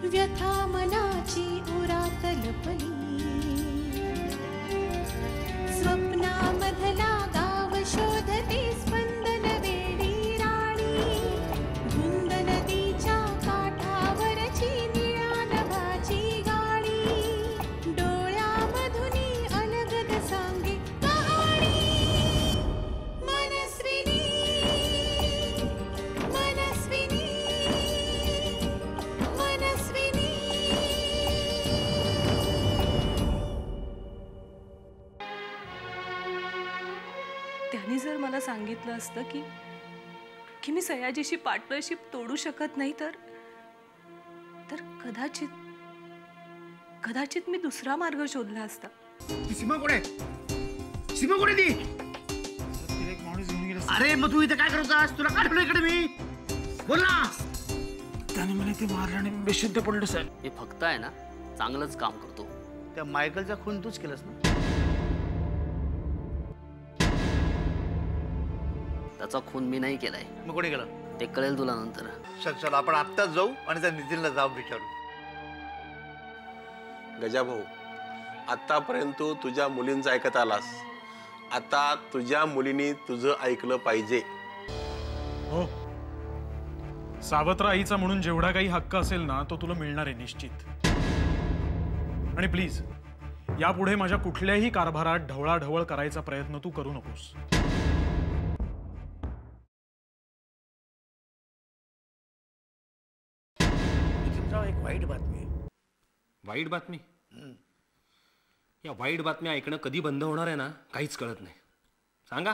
व्यथा मनाची उरात लपली, स्वप्नामधला गाव शोधते स्पंदन वेडी राणी, धुंद नदीच्या काठावरची निळ्या नभाची गाणी, डोळ्यामधुनी अलगद सांगे कहाणी, मनस्विनी मनस्विनी मनस्विनी। त्याने जर मला सांगितलं असतं की मी सयाजीशी पार्टनरशिप तोडू शकत नाही तर कदाचित मी दुसरा मार्ग शोधला असता। सीमा कोण आहे? सीमा कोण आहे ती? अरे मग तू इथे काय करत होतास? तुला काय ठेवलं इकडे मी? बोल ना। त्याने मला ते मारलं आणि बेशुद्ध पडलं साहेब। हे फक्त आहे ना चांगलंच काम करतो। त्या मायकलचा खून तूच केलास ना? त्याचा खून मी नाही केलाय। मग कोणी केलं? ते कळेल तुला नंतर। चल आपण आत्ताच जाऊ आणि त्या नितीनला जाऊन विचारू। गजाभाऊ, आतापर्यंत तू तुझ्या मुलींचं ऐकत आलास, आता तुझ्या मुलींनी तुझं ऐकलं पाहिजे। हो, सावत्र आईचा म्हणून जेवढा काही हक्क असेल ना तो तुला मिळणार आहे निश्चित। आणि प्लीज यापुढे माझ्या कुठल्याही कारभारात ढवळाढवळ करायचा प्रयत्न तू करू नकोस। एक वाईट बातमी आहे। वाईट बातमी? या वाईट बातम्या ऐकणं कधी बंद होणार आहे ना काहीच कळत नाही। सांगा।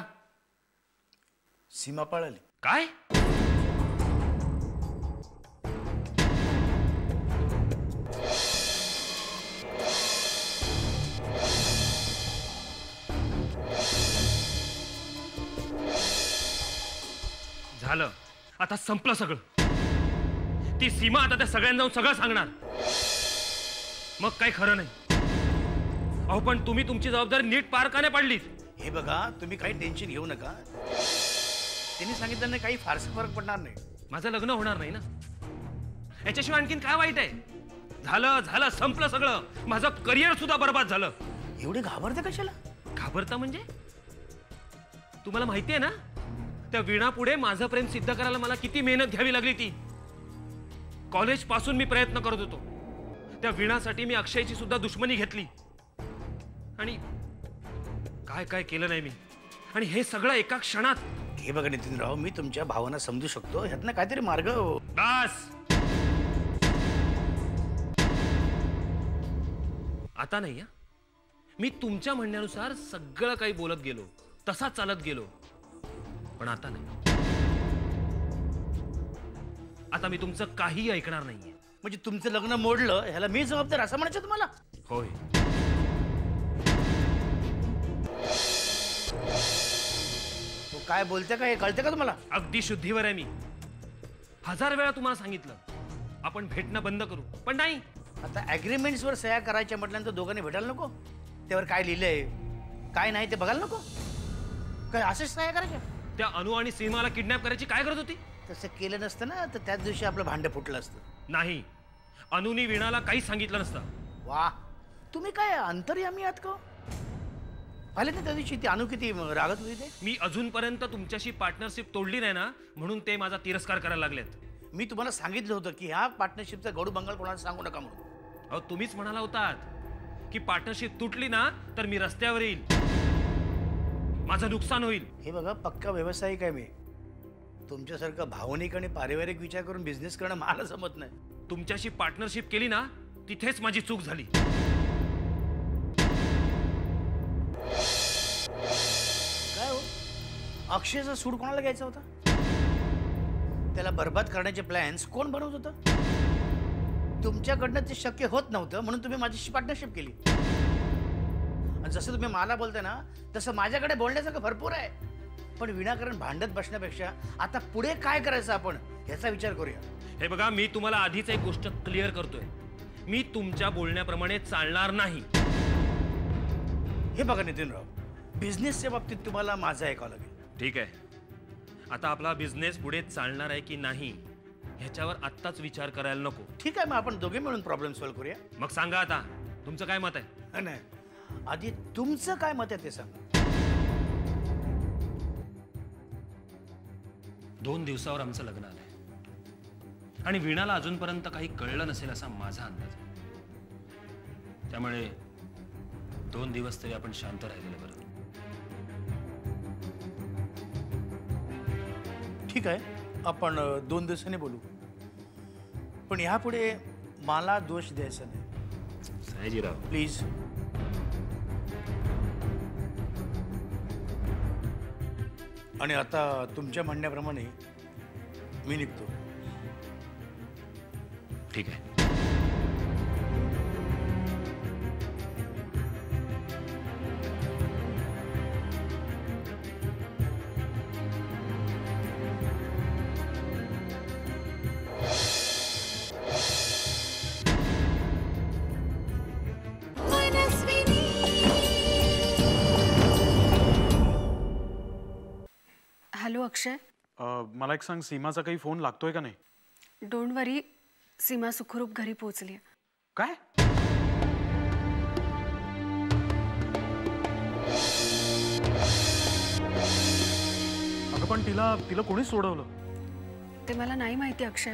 सीमा पळाली। काय? झालं, आता संपलं सगळं। ती सीमा आता त्या सगळ्यांना जाऊन सगळं सांगणार। मग काही खरं नाही। अहो पण तुम्ही तुमची जबाबदारी नीट पार का नाही पाडलीत? हे बघा, तुम्ही काही टेन्शन घेऊ नका। त्यांनी सांगितलं नाही काही फारसा फरक पडणार नाही। माझं लग्न होणार नाही ना, याच्याशिवाय आणखीन काय वाईट आहे? झालं झालं, संपलं सगळं। माझं करिअर सुद्धा बर्बाद झालं। एवढे घाबरते कशाला? घाबरता म्हणजे? तुम्हाला माहिती आहे ना त्या वीणा पुढे माझं प्रेम सिद्ध करायला मला किती मेहनत घ्यावी लागली। ती कॉलेज पासून मी प्रयत्न करत होतो। त्या वीणासाठी मी अक्षयची सुद्धा दुश्मनी घेतली आणि काय काय केलं नाही मी। आणि हे सगळं एका क्षणात। हे बघा नितीनराव, मी तुमच्या भावना समजू शकतो, ह्यातनं काहीतरी मार्ग। बस आता नाही हा। मी तुमच्या म्हणण्यानुसार सगळं काही बोलत गेलो, तसा चालत गेलो, पण आता नाही। आता मी तुमचं काही ऐकणार नाहीये। म्हणजे तुमचं लग्न मोडलं ह्याला मी जबाबदार असं म्हणायचं तुम्हाला? होय। तो काय बोलते का हे कळते का तुम्हाला? अगदी शुद्धीवर आहे मी। 1000 वेळा तुम्हाला सांगितलं आपण भेटणं बंद करू, पण नाही। आता ऍग्रीमेंट्सवर सह्या करायच्या म्हटल्यानंतर दोघांनी भेटायला नको? त्यावर काय लिहिलंय काय नाही ते बघायला नको? काय असेच सह्या करायच्या? त्या अनु आणि सीमाला किडनॅप करायची काय गरज होती? तसं केलं नसतं ना तर त्याच दिवशी आपलं भांडं फुटलं असतं। नाही, अनुनी वीणाला काहीच सांगितलं नसतं। वाह, तुम्ही काय अंतर्यामी आहात का? पाहिले ना त्या दिवशी ती अनु किती रागत होती ते? मी अजूनपर्यंत तुमच्याशी पार्टनरशिप तोडली नाही ना, म्हणून ते माझा तिरस्कार करायला लागलेत। मी तुम्हाला सांगितलं होतं की ह्या पार्टनरशिपचा गडू बंगाल कोणाला सांगू नका म्हणून। अहो तुम्हीच म्हणाला होतात की पार्टनरशिप तुटली ना तर मी रस्त्यावर येईल। माझं नुकसान होईल. हे बघा, पक्का व्यावसायिक आहे मी. तुमच्यासारखं भावनिक आणि पारिवारिक विचार करून बिझनेस करणं मला जमत नाही. तुमच्याशी पार्टनरशिप केली ना, तिथेच माझी चूक झाली. काय हो, अक्षयचा सूड कोणाला घ्यायचा होता? त्याला बर्बाद करण्याचे प्लॅन्स कोण बनवत होतं? तुमच्याकडनं ते शक्य होत नव्हतं म्हणून तुम्ही माझ्याशी पार्टनरशिप केली. आणि जसं तुम्ही मला बोलताय ना, तसं माझ्याकडे बोलण्यासारखं भरपूर आहे. पण विनाकारण भांडत बसण्यापेक्षा आता पुढे काय करायचं आपण याचा विचार करूया. हे बघा, मी तुम्हाला आधीच एक गोष्ट क्लिअर करतोय. मी तुमच्या बोलण्याप्रमाणे चालणार नाही. हे बघा नितीनराव, बिझनेसच्या बाबतीत तुम्हाला माझं ऐकावं लागेल. ठीक आहे, आता आपला बिझनेस पुढे चालणार आहे की नाही ह्याच्यावर आत्ताच विचार करायला नको. ठीक आहे, मग आपण दोघे मिळून प्रॉब्लेम सॉल्व्ह करूया. मग सांगा आता तुमचं काय मत आहे. नाही, आधी तुमचं काय मत आहे ते सांगा. 2 दिवसावर आमचं लग्न आलंय आणि वीणाला अजूनपर्यंत काही कळलं नसेल असा माझा अंदाज आहे. त्यामुळे 2 दिवस तरी आपण शांत राहिलेलं बरं. ठीक आहे, आपण 2 दिवसांनी बोलू. पण यापुढे मला दोष द्यायचा नाही. सयाजीराव, प्लीज. आणि आता तुमच्या म्हणण्याप्रमाणे मी निघतो. ठीक आहे. मनस्विनी. हॅलो अक्षय. मला एक सांग, सीमाचा काही फोन लागतोय का नाही? डोंट वरी, सीमा सुखरूप घरी पोहोचली. काय? अगं पण तिला कोणी सोडवलं? ते मला नाही माहिती अक्षय,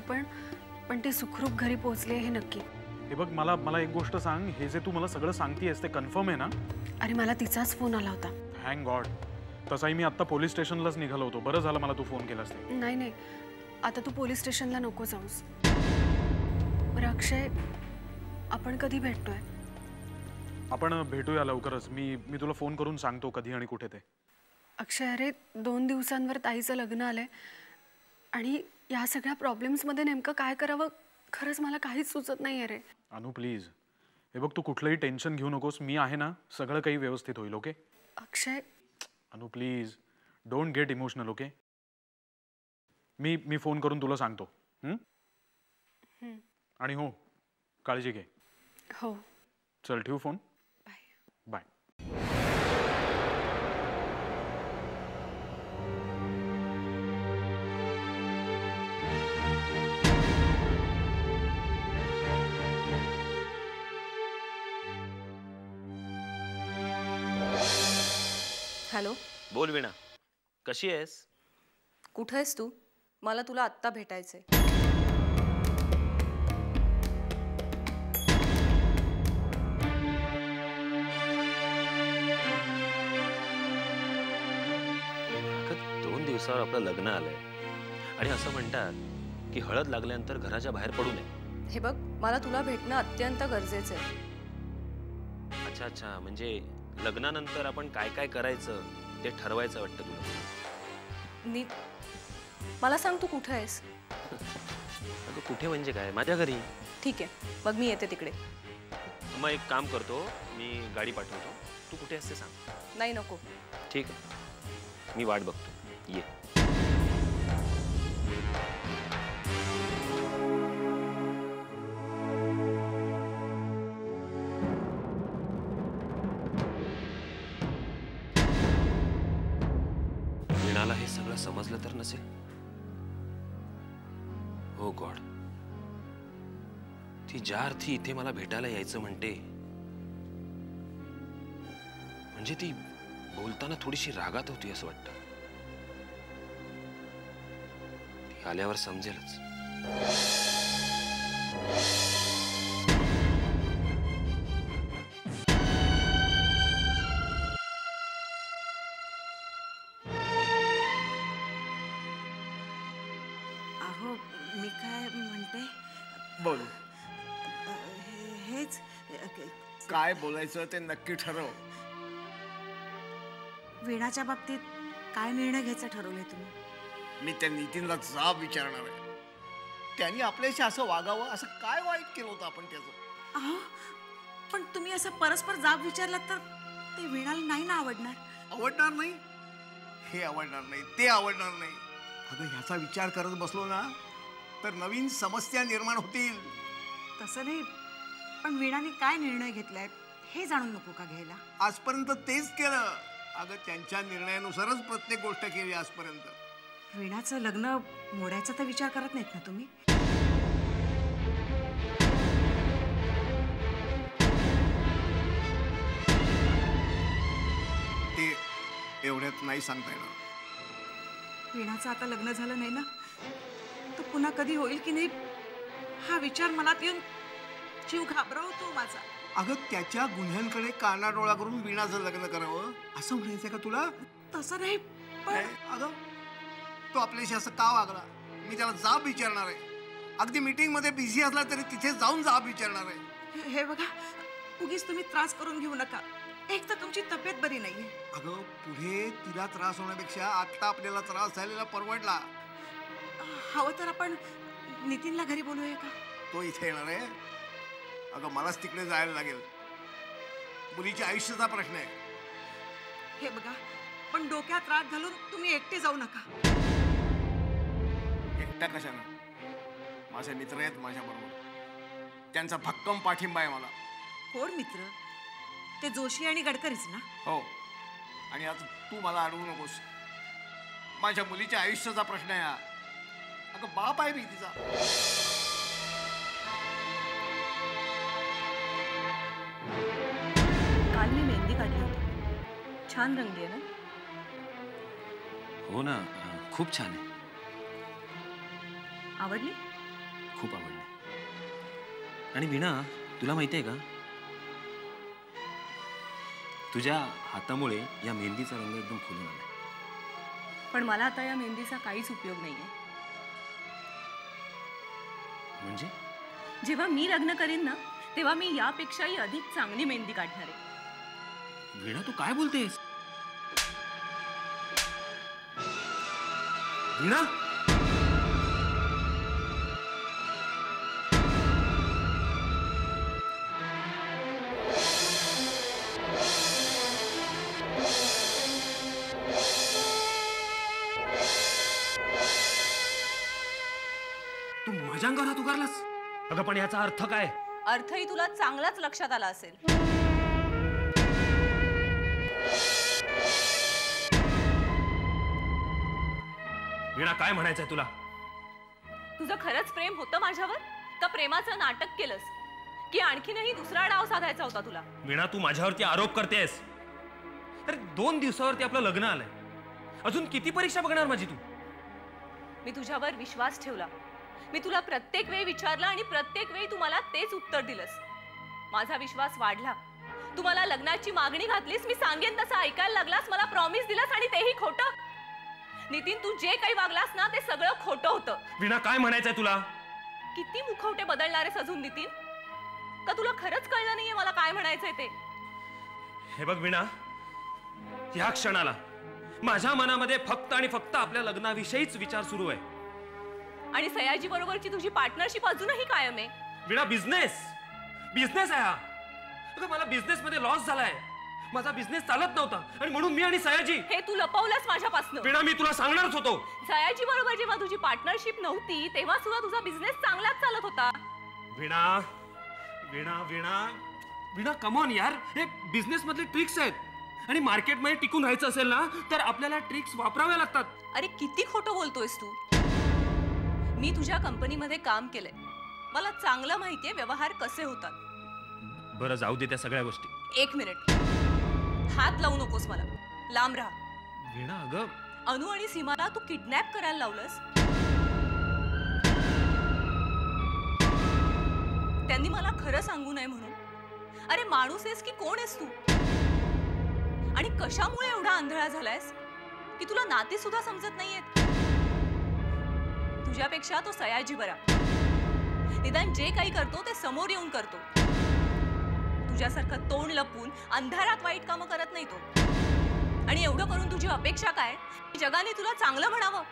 पण ती सुखरूप घरी पोहोचली हे नक्की. हे बघ, मला एक गोष्ट सांग, हे जे तू मला सगळं सांगतेस ते कन्फर्म आहे ना? अरे मला तिचाच फोन आला होता. Thank God. तसाही मी आता पोलीस स्टेशनलाच निघालो होतो. बरं झालं मला तू फोन केलास ते. नाही, आता तू पोलीस स्टेशनला नको जाऊस. बरं अक्षय, आपण कधी भेटतोय? आपण भेटूया लवकरच. मी तुला फोन करून सांगतो कधी आणि कुठे ते. अक्षय, अरे 2 दिवसांवर ताईचं लग्न आलंय आणि या सगळ्या प्रॉब्लेम्समध्ये नेमकं काय करावं खरंच मला काहीच सुचत नाही. अरे अनु प्लीज, हे बघ, तू कुठलंही टेन्शन घेऊ नकोस. मी आहे ना, सगळं काही व्यवस्थित होईल. ओके अक्षय. अनु please, don't get emotional. Okay, me phone करून तुला सांगतो. आणि हो, काळजी घे. हो, चल ठेवू फोन. बाय. बाय. हॅलो. बोल वीणा, कशी आहेस? कुठं आहेस तू? मला तुला आत्ता भेटायचंय. अगं 2 दिवसावर आपलं लग्न आलंय आणि असं म्हणतात की हळद लागल्यानंतर घराच्या बाहेर पडू नये. हे बघ, मला तुला भेटणं अत्यंत गरजेचं आहे. अच्छा, म्हणजे लग्नानंतर आपण काय काय करायचं ते ठरवायचं वाटतं तुला. नीट मला सांग, तू कुठं आहेस? अगं कुठे म्हणजे काय? माझ्या घरी. ठीक आहे, मग मी येते तिकडे. मग एक काम करतो, मी गाडी पाठवतो. तू कुठे असते सांग. नाही, नको. ठीक आहे, मी वाट बघतो. ये. वीणाला हे सगळं समजलं तर नसेल? हो गॉड, ती ज्या अर्थी इथे मला भेटायला यायचं म्हणते, म्हणजे ती बोलताना थोडीशी रागात होती असं वाटतं. ती आल्यावर समजेलच. अहो मी काय म्हणते बोल हेच काय बोलायचं ते नक्की ठरव. वीणाच्या बाबतीत काय निर्णय घ्यायचा ठरवलंय तुम्ही? मी त्या नितीनला जाब विचारणार आहे. त्यांनी आपल्याशी असं वागावं, असं काय वाईट केलं होतं आपण त्याचं? अहो पण तुम्ही असं परस्पर जाब विचारलात तर ते वीणाला नाही ना आवडणार. आवडणार नाही, हे आवडणार नाही, ते आवडणार नाही. अगं ह्याचा विचार करत बसलो ना तर नवीन समस्या निर्माण होतील. तसं नाही, पण वीणाने काय निर्णय घेतलाय हे जाणून नको का घ्यायला? आजपर्यंत तेच केलं. अगं त्यांच्या निर्णयानुसारच प्रत्येक गोष्ट केली आजपर्यंत. वीणाचं लग्न मोडायचा तर विचार करत नाहीत ना तुम्ही? ते एवढ्यात नाही सांगता येणार. वीणाचं आता लग्न झालं नाही ना तर पुन्हा कधी होईल की नाही हा विचार मनात येऊन जीव घाबरवतो माझा. अगं त्याच्या गुन्ह्यांकडे कानाडोळा करून वीणाचं लग्न करावं असं म्हणायचं का तुला? तसं नाही पण अगं तो आपल्याशी असं का वागला मी त्याला जाब विचारणार आहे. अगदी मीटिंग मध्ये बिझी असला तरी तिथे जाऊन जाब विचारणार आहे. हे बघा उगीच तुम्ही त्रास करून घेऊ नका. एक तर तुमची तब्येत बरी नाहीये. अगं पुढे तिला त्रास होण्यापेक्षा आता आपल्याला त्रास झालेला परवडला. हवं तर आपण नितीनला घरी बोलूया का? तो इथे येणार आहे. अगं मलाच तिकडे जायला लागेल. मुलीच्या आयुष्याचा प्रश्न आहे. हे बघा पण डोक्यात राग घालून तुम्ही एकटे जाऊ नका. एकटा कशानं? माझे मित्र आहेत माझ्या बरोबर. त्यांचा भक्कम पाठिंबा आहे मला. कोण मित्र? ते जोशी आणि गडकरीच ना? हो. आणि आता तू मला अडवू नकोस. माझ्या मुलीच्या आयुष्याचा प्रश्न आहे हा. अगं बाप आहे मी तिचा. काल मी मेहंदी काढली होती. छान रंगली आहे ना? हो ना, खूप छान आहे. आवडली? खूप आवडली. आणि वीणा तुला माहिती आहे का तुझ्या हातामुळे या मेहंदीचा रंग एकदम खुलून आला. पण मला आता या मेहंदीचा काहीच उपयोग नाहीये. म्हणजे जेव्हा मी लग्न करीन ना तेव्हा मी यापेक्षाही अधिक चांगली मेहंदी काढणार आहे. वीणा तू काय बोलतेस? वीणा तू माझ्या अंगावर हात उगारलास? अगं पण याचा अर्थ काय? अर्थही तुला चांगलाच लक्षात आला असेल. वीणा काय म्हणायचंय तुला? तुझं खरंच प्रेम होतं माझ्यावर का प्रेमाचं नाटक केलंस की आणखीनही दुसरा डाव साधायचा होता तुला? वीणा तू माझ्यावरती आरोप करतेस. अरे 2 दिवसावरती आपलं लग्न आलंय. अजून किती परीक्षा बघणार माझी तू? मी तुझ्यावर विश्वास ठेवला. मी तुला प्रत्येक वेळी विचारलं आणि प्रत्येक वेळी तू मला तेच उत्तर दिलंस. माझा विश्वास वाढला. तू मला लग्नाची मागणी घातलीस. मी सांगेन तसं ऐकायला लागलास. मला प्रॉमिस दिलास आणि तेही खोटं. नितीन तू जे काही वागलास ना ते सगळं खोटं होतं. वीणा काय म्हणायचंय तुला? किती मुखवटे बदलणारे अजून नितीन? का तुला खरंच कळलं नाहीये मला काय म्हणायचंय ते? हे बघ वीणा ह्या क्षणाला माझ्या मनामध्ये फक्त आणि फक्त आपल्या लग्नाविषयीच विचार सुरू आहे. आणि सयाजी बरोबरची तुझी पार्टनरशिप अजूनही कायम आहे. वीणा बिझनेस आहे हा. अगं मला बिझनेस मध्ये लॉस झालाय. माझा बिझनेस चालत नव्हता आणि म्हणून मी आणि सयाजी हे तू लपवलंस माझ्यापासून. वीणा मी तुला सांगणारच होतो. सयाजी बरोबर जेव्हा तुझी पार्टनरशिप नव्हती तेव्हा सुद्धा तुझा बिझनेस चांगलाच चालत होता. वीणा वीणा वीणा वीणा कम ऑन यार. हे बिझनेस मधले ट्रिक्स आहेत आणि मार्केटमध्ये टिकून राहायचं असेल ना तर आपल्याला ट्रिक्स वापराव्या लागतात. अरे किती खोटं बोलतोयस तू. मी तुझ्या कंपनीमध्ये काम केलंय. मला चांगलं माहितीये व्यवहार कसे होतात. बरं जाऊ दे त्या सगळ्या गोष्टी. 1 मिनिट हात लावू नकोस मला. लांब राहा. वीणा अगं अनु आणि सीमाला तू किडनॅप करायला लावलंस. त्यांनी मला खरं सांगू नये म्हणून. अरे माणूस आहेस की कोण आहेस तू? आणि कशामुळे एवढा आंधळा झालायस की तुला नाती सुद्धा समजत नाहीयेत? तुझ्यापेक्षा तो सयाजी बरा. निदान जे काही करतो ते समोर येऊन करतो. तुझ्यासारखं तोंड लपवून अंधारात वाईट कामं करत नाही तो. आणि एवढं करून तुझी अपेक्षा काय? जगाने तुला चांगलं म्हणावं.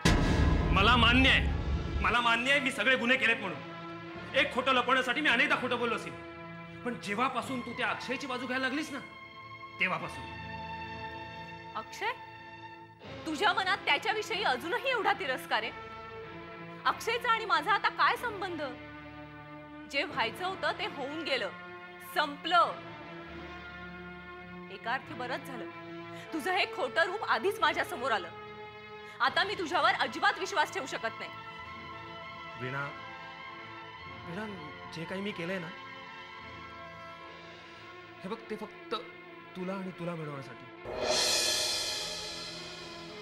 मला मान्य आहे मी सगळे गुन्हे केलेत म्हणून. एक खोटं लपवण्यासाठी मी अनेकदा खोटं बोललो असेल, पण जेव्हापासून तू त्या अक्षयची बाजू घ्यायला लागलीस ना, तेव्हापासून. अक्षय, तुझ्या मनात त्याच्याविषयी अजूनही एवढा तिरस्कार आहे? अक्षयचा आणि माझा आता काय संबंध? जे व्हायचं होतं ते होऊन गेलं, संपलं. एका अर्थी बरंच झालं. तुझं हे खोटं रूप आधीच माझ्या समोर आलं. आता मी तुझ्यावर अजिबात विश्वास ठेवू शकत नाही. वीणा, जे काही मी केलंय ना, हे बघ, ते फक्त तुला आणि तुला मिळवण्यासाठी.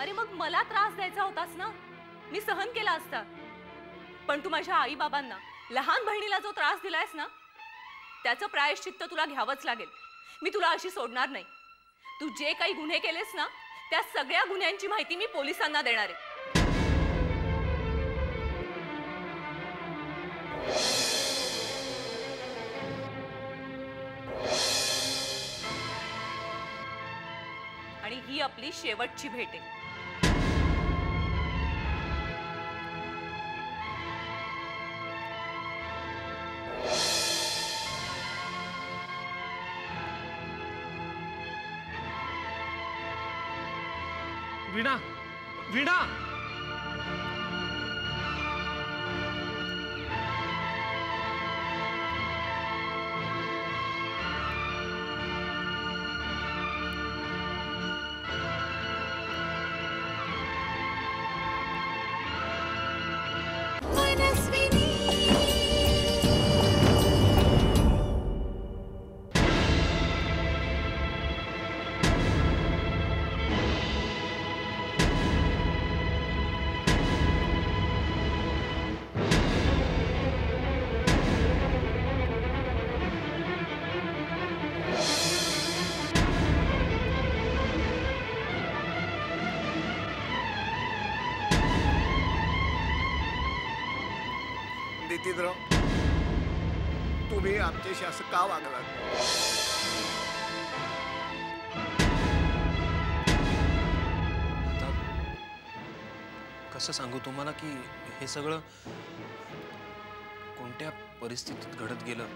अरे मग मला त्रास द्यायचा होतास ना, मी सहन केला असता. पण तू माझ्या आई बाबांना, लहान बहिणीला जो त्रास दिलायस ना, त्याचं प्रायश्चित्त तुला घ्यावंच लागेल. मी तुला अशी सोडणार नाही. तू जे काही गुन्हे केलेस ना, त्या सगळ्या गुन्ह्यांची माहिती मी पोलिसांना देणार आहे. आणि ही आपली शेवटची भेट आहे. वीणा, वीणा, मनस्विनी नितीनराव, तुम्ही आमच्याशी असं का वागलात? आता कसं सांगू तुम्हाला की हे सगळं कोणत्या परिस्थितीत घडत गेलं.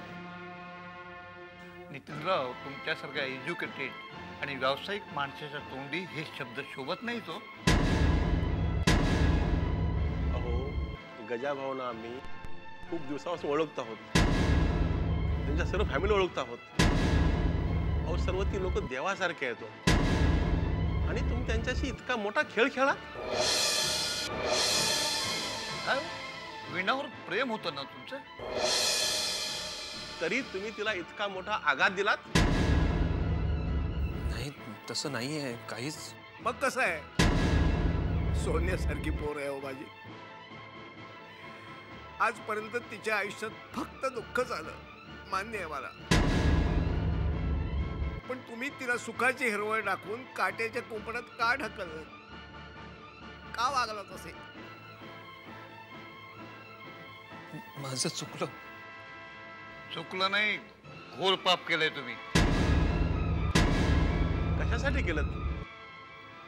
नितीनराव, तुमच्यासारख्या एज्युकेटेड आणि व्यावसायिक माणसाच्या तोंडी हे शब्द शोभत नाही तो. अहो, गजाभावना आम्ही खूप दिवसापासून ओळखत आहोत. त्यांच्या सर्व फॅमिली ओळखत आहोत. अहो, सर्व ती लोक देवासारखे आहेत. आणि तुम्ही त्यांच्याशी इतका मोठा खेळ खेळा. वीणावर प्रेम होतं ना तुमचं, तरी तुम्ही तिला इतका मोठा आघात दिलात. नाही, तसं नाहीये काहीच. मग कसं आहे? सोन्यासारखी पोर आहे हो माझी. आजपर्यंत तिच्या आयुष्यात फक्त दुःख झालं, मान्य आहे मला. पण तुम्ही तिला सुखाची हिरवळ दाखवून काट्याच्या कोपऱ्यात का ढकललं? का वागला तसे? माझं चुकलं. चुकलं नाही, घोर पाप केलंय तुम्ही. कशासाठी केलं?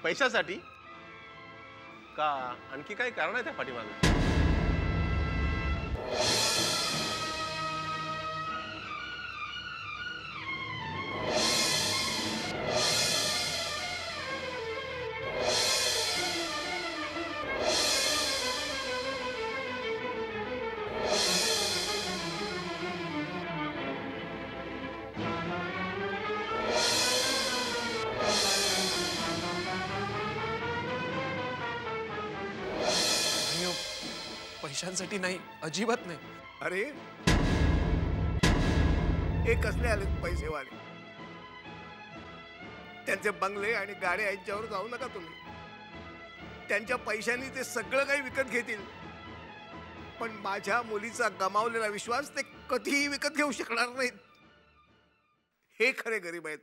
पैशासाठी का आणखी काही कारण आहे त्या पाठीमागे? पैशांसाठी नाही, अजिबात नाही. अरे, हे कसले आलेत पैसेवाले? त्यांचे बंगले आणि गाड्या यांच्यावर जाऊ नका तुम्ही. त्यांच्या पैशांनी ते सगळं काही विकत घेतील, पण माझ्या मुलीचा गमावलेला विश्वास ते कधीही विकत घेऊ शकणार नाहीत. हे खरे गरीब आहेत.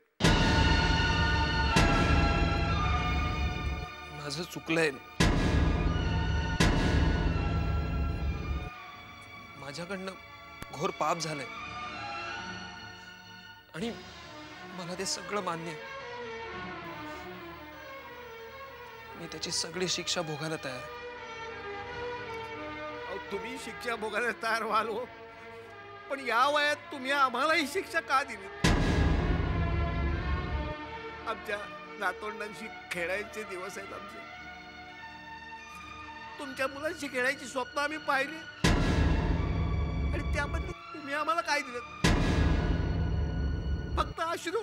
माझं चुकलंय. माझ्याकडनं घोर पाप झालंय आणि मला ते सगळं मान्य आहे. मी त्याची सगळी शिक्षा भोगायला तयार आहे. अहो, तुम्ही शिक्षा भोगायला तयार व्हाल हो, पण या वयात तुम्ही आम्हाला ही शिक्षा का दिली? आमच्या नातवंडांशी खेळायचे दिवस आहेत आमचे. तुमच्या मुलांशी खेळायची स्वप्न आम्ही पाहिली आणि त्याबद्दल तुम्ही आम्हाला काय दिलं? फक्त अश्रू.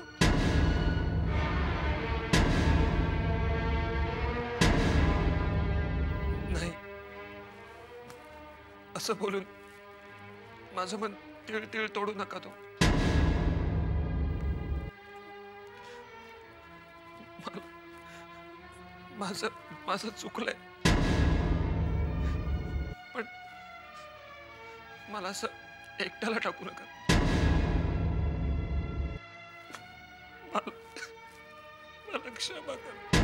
नाही, असं बोलून माझं मन तिळ तिळ तोडू नका तो. माझं चुकलंय, पण मला असं एकट्याला टाकू नका. मला क्षमा करा.